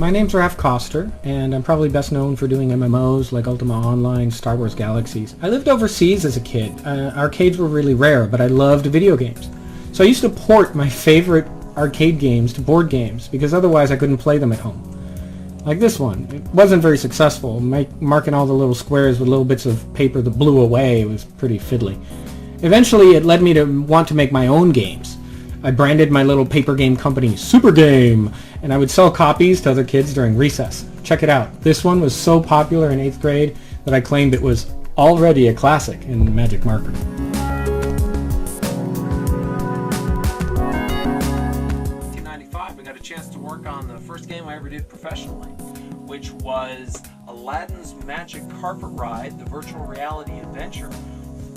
My name's Raph Koster, and I'm probably best known for doing MMOs like Ultima Online, Star Wars Galaxies. I lived overseas as a kid. Arcades were really rare, but I loved video games. So I used to port my favorite arcade games to board games, because otherwise I couldn't play them at home. Like this one. It wasn't very successful, marking all the little squares with little bits of paper that blew away. It was pretty fiddly. Eventually it led me to want to make my own games. I branded my little paper game company Super Game, and I would sell copies to other kids during recess. Check it out. This one was so popular in 8th grade that I claimed it was already a classic in Magic Marker. I got a chance to work on the first game I ever did professionally, which was Aladdin's Magic Carpet Ride, the virtual reality adventure,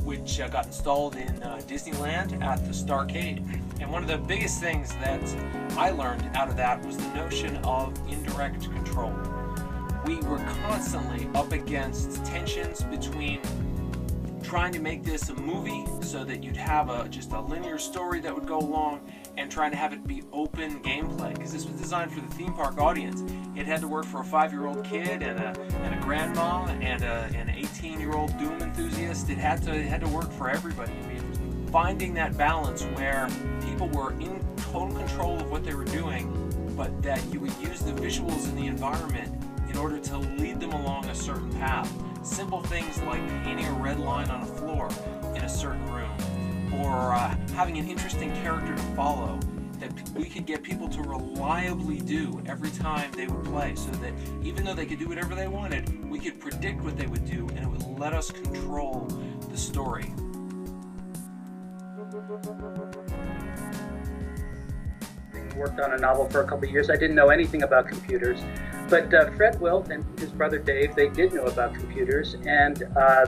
which got installed in Disneyland at the Starcade. And one of the biggest things that I learned out of that was the notion of indirect control. We were constantly up against tensions between trying to make this a movie so that you'd have just a linear story that would go along, and trying to have it be open gameplay, because this was designed for the theme park audience. It had to work for a 5-year-old kid and a grandma and an 18-year-old Doom enthusiast. It had to work for everybody. I mean, finding that balance where people were in total control of what they were doing, but that you would use the visuals in the environment in order to lead them along a certain path. Simple things like painting a red line on a floor in a certain room, or having an interesting character to follow that we could get people to reliably do every time they would play, so that even though they could do whatever they wanted, we could predict what they would do, and it would let us control the story. Worked on a novel for a couple of years. I didn't know anything about computers, but Fred Wilt and his brother Dave, they did know about computers, and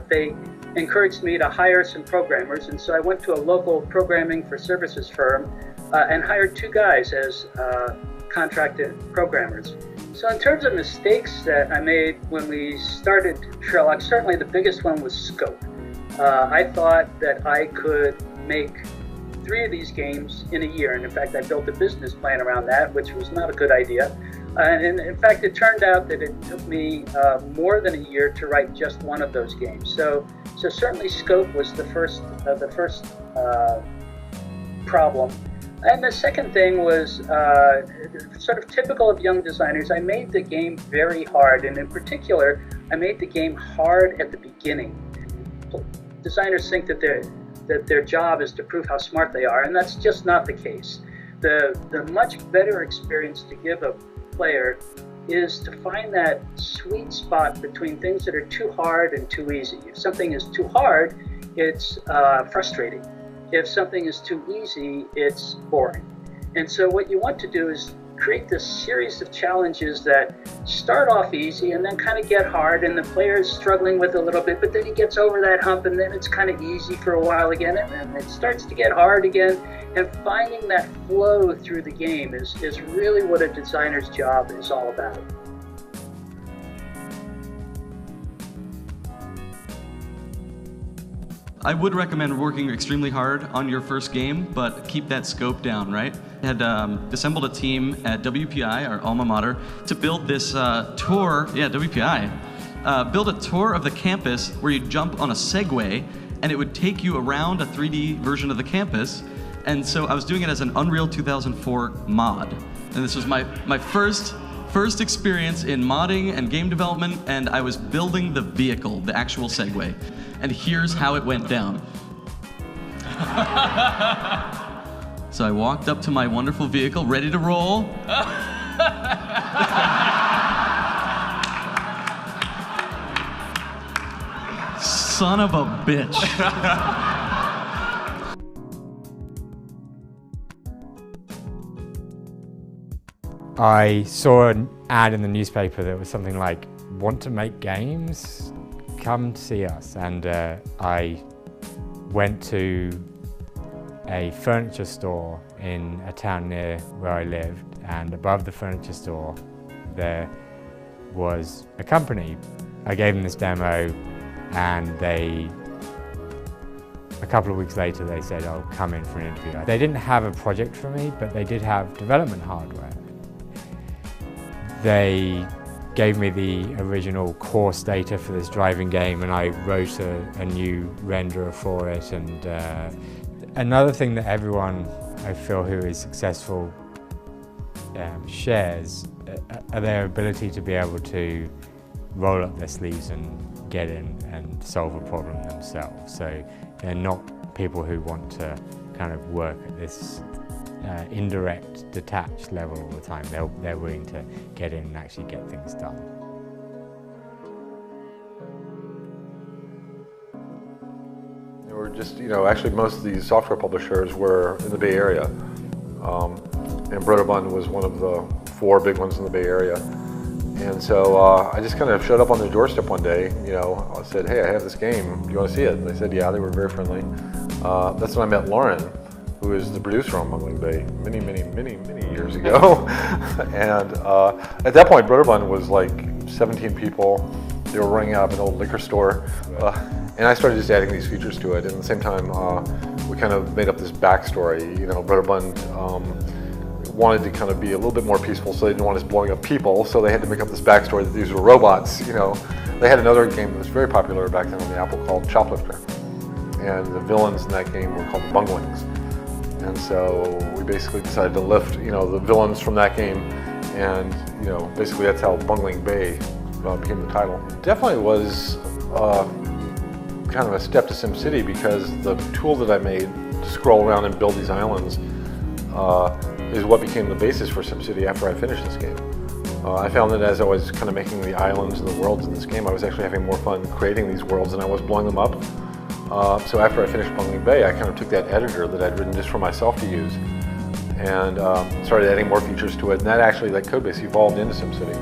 they encouraged me to hire some programmers. And so I went to a local programming for services firm and hired 2 guys as contracted programmers. So in terms of mistakes that I made when we started Sherlock, certainly the biggest one was scope. I thought that I could make 3 of these games in a year, and in fact I built a business plan around that, which was not a good idea. And in fact it turned out that it took me more than a year to write just one of those games. So certainly scope was the first problem. And the second thing was sort of typical of young designers. I made the game very hard, and in particular I made the game hard at the beginning. Designers think that their job is to prove how smart they are, and that's just not the case. The much better experience to give a player is to find that sweet spot between things that are too hard and too easy. If something is too hard, it's frustrating. If something is too easy, it's boring. And so what you want to do is create this series of challenges that start off easy and then kind of get hard, and the player is struggling with it a little bit, but then he gets over that hump, and then it's kind of easy for a while again, and then it starts to get hard again. And finding that flow through the game is really what a designer's job is all about. I would recommend working extremely hard on your first game, but keep that scope down, right? I had assembled a team at WPI, our alma mater, to build this tour, WPI, build a tour of the campus where you jump on a Segway, and it would take you around a 3D version of the campus. And so I was doing it as an Unreal 2004 mod. And this was my first experience in modding and game development, and I was building the vehicle, the actual Segway. And here's how it went down. So I walked up to my wonderful vehicle, ready to roll. Son of a bitch. I saw an ad in the newspaper that was something like, "Want to make games? Come see us." And I went to a furniture store in a town near where I lived, and above the furniture store there was a company. I gave them this demo, and a couple of weeks later they said, "I'll come in for an interview." They didn't have a project for me, but they did have development hardware. they gave me the original course data for this driving game, and I wrote a new renderer for it. And another thing that everyone, I feel, who is successful shares are their ability to be able to roll up their sleeves and get in and solve a problem themselves. So they're not people who want to kind of work at this indirect, detached level all the time. They're willing to get in and actually get things done. We're just, actually most of these software publishers were in the Bay Area. And Broderbund was one of the 4 big ones in the Bay Area. And so I just kind of showed up on their doorstep one day, I said, hey, I have this game, do you want to see it? And they said, yeah, they were very friendly. That's when I met Lauren, who is the producer on Bungling Bay many, many, many, many years ago. And at that point, Broderbund was like 17 people. They were running out of an old liquor store. And I started just adding these features to it. And at the same time, we kind of made up this backstory. Broderbund wanted to kind of be a little bit more peaceful, so they didn't want us blowing up people, so they had to make up this backstory that these were robots. They had another game that was very popular back then on the Apple called Choplifter. And the villains in that game were called the Bunglings. And so we basically decided to lift, the villains from that game, and basically that's how Bungling Bay became the title. It definitely was kind of a step to SimCity, because the tool that I made to scroll around and build these islands is what became the basis for SimCity after I finished this game. I found that as I was kind of making the islands and the worlds in this game, I was actually having more fun creating these worlds than I was blowing them up. So after I finished Bungling Bay, I kind of took that editor that I'd written just for myself to use and started adding more features to it, and that code base evolved into SimCity.